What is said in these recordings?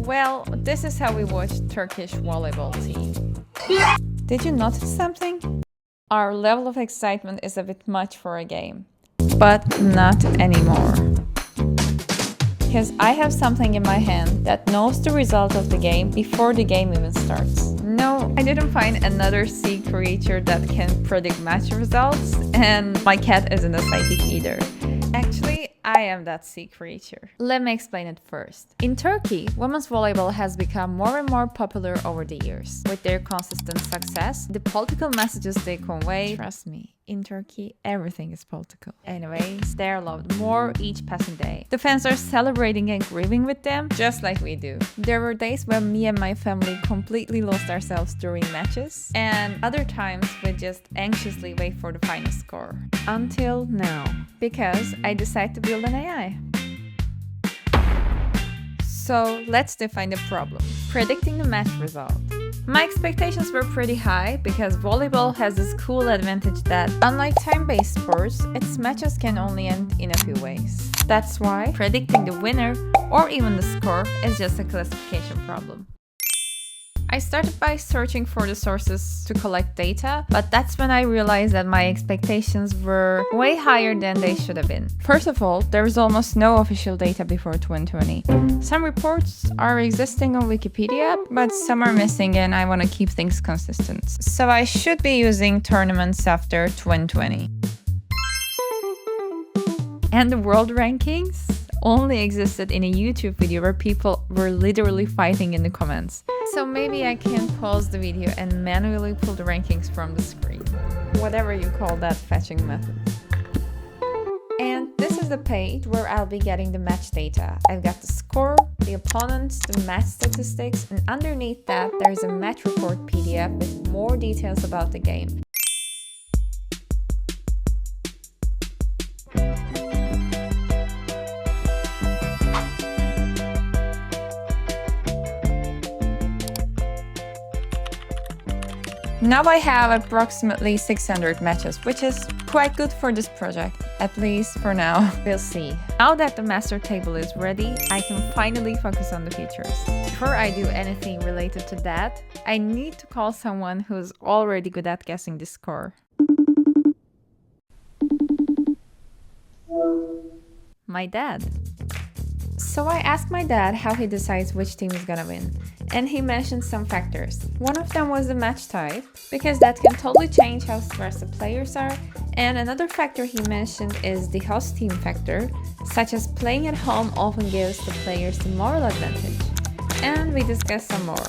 Well, this is how we watch Turkish volleyball team. Did you notice something? Our level of excitement is a bit much for a game. But not anymore. Because I have something in my hand that knows the result of the game before the game even starts. No, I didn't find another sea creature that can predict match results, and my cat isn't a psychic either. Actually, I am that sea creature. Let me explain it first. In Turkey, women's volleyball has become more and more popular over the years. With their consistent success, the political messages they convey, trust me, in Turkey, everything is political. Anyways, they're loved more each passing day. The fans are celebrating and grieving with them, just like we do. There were days when me and my family completely lost ourselves during matches, and other times we just anxiously wait for the final score. Until now, because I decided to build an AI. So let's define the problem. Predicting the match result. My expectations were pretty high because volleyball has this cool advantage that, unlike time-based sports, its matches can only end in a few ways. That's why predicting the winner or even the score is just a classification problem. I started by searching for the sources to collect data, but that's when I realized that my expectations were way higher than they should have been. First of all, there is almost no official data before 2020. Some reports are existing on Wikipedia, but some are missing and I want to keep things consistent. So I should be using tournaments after 2020. And the world rankings only existed in a YouTube video where people were literally fighting in the comments. So maybe I can pause the video and manually pull the rankings from the screen. Whatever you call that fetching method. And this is the page where I'll be getting the match data. I've got the score, the opponents, the match statistics, and underneath that there's a match report PDF with more details about the game. Now I have approximately 600 matches, which is quite good for this project, at least for now. We'll see. Now that the master table is ready, I can finally focus on the features. Before I do anything related to that, I need to call someone who's already good at guessing the score. My dad. So I asked my dad how he decides which team is gonna win, and he mentioned some factors. One of them was the match type, because that can totally change how stressed the players are, and another factor he mentioned is the host team factor, such as playing at home often gives the players the moral advantage. And we discussed some more.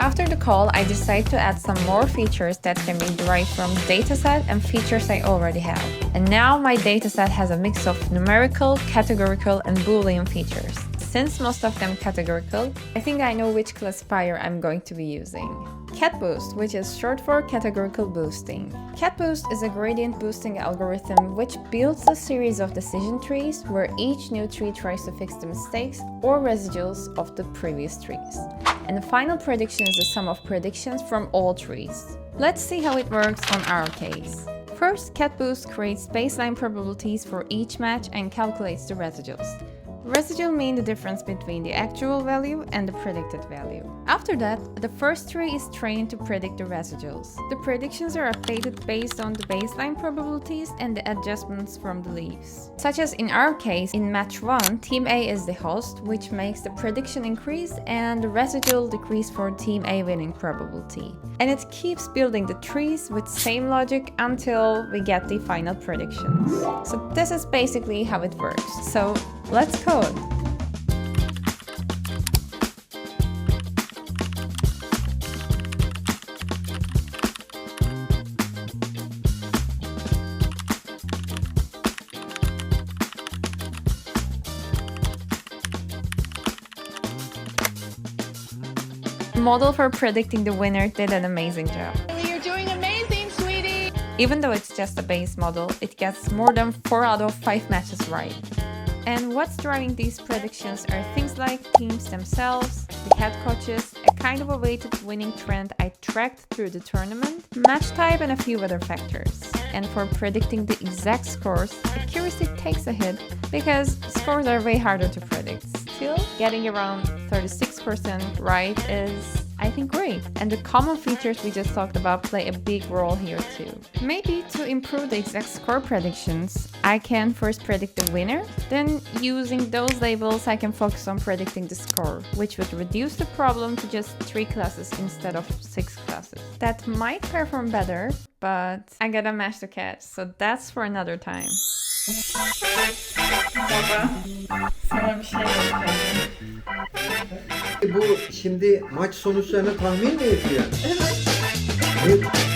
After the call, I decided to add some more features that can be derived from the dataset and features I already have. And now my dataset has a mix of numerical, categorical, and Boolean features. Since most of them categorical, I think I know which classifier I'm going to be using. CatBoost, which is short for categorical boosting. CatBoost is a gradient boosting algorithm which builds a series of decision trees where each new tree tries to fix the mistakes or residuals of the previous trees. And the final prediction is the sum of predictions from all trees. Let's see how it works on our case. First, CatBoost creates baseline probabilities for each match and calculates the residuals. Residual mean the difference between the actual value and the predicted value. After that, the first tree is trained to predict the residuals. The predictions are updated based on the baseline probabilities and the adjustments from the leaves. Such as in our case, in match 1, Team A is the host, which makes the prediction increase and the residual decrease for Team A winning probability. And it keeps building the trees with same logic until we get the final predictions. So this is basically how it works. So let's code. The model for predicting the winner did an amazing job. You're doing amazing, sweetie! Even though it's just a base model, it gets more than 4 out of 5 matches right. And what's driving these predictions are things like teams themselves, the head coaches, a kind of a weighted winning trend I tracked through the tournament, match type, and a few other factors. And for predicting the exact scores, accuracy takes a hit because scores are way harder to predict. feel getting around 36% right is, I think, great. And the common features we just talked about play a big role here too. Maybe to improve the exact score predictions, I can first predict the winner, then using those labels I can focus on predicting the score, which would reduce the problem to just 3 classes instead of 6 classes. That might perform better, but I gotta match the catch, so that's for another time. Baba, sana bir şey yapacağım. Bu şimdi maç sonuçlarını tahmin mi ediyor? Evet.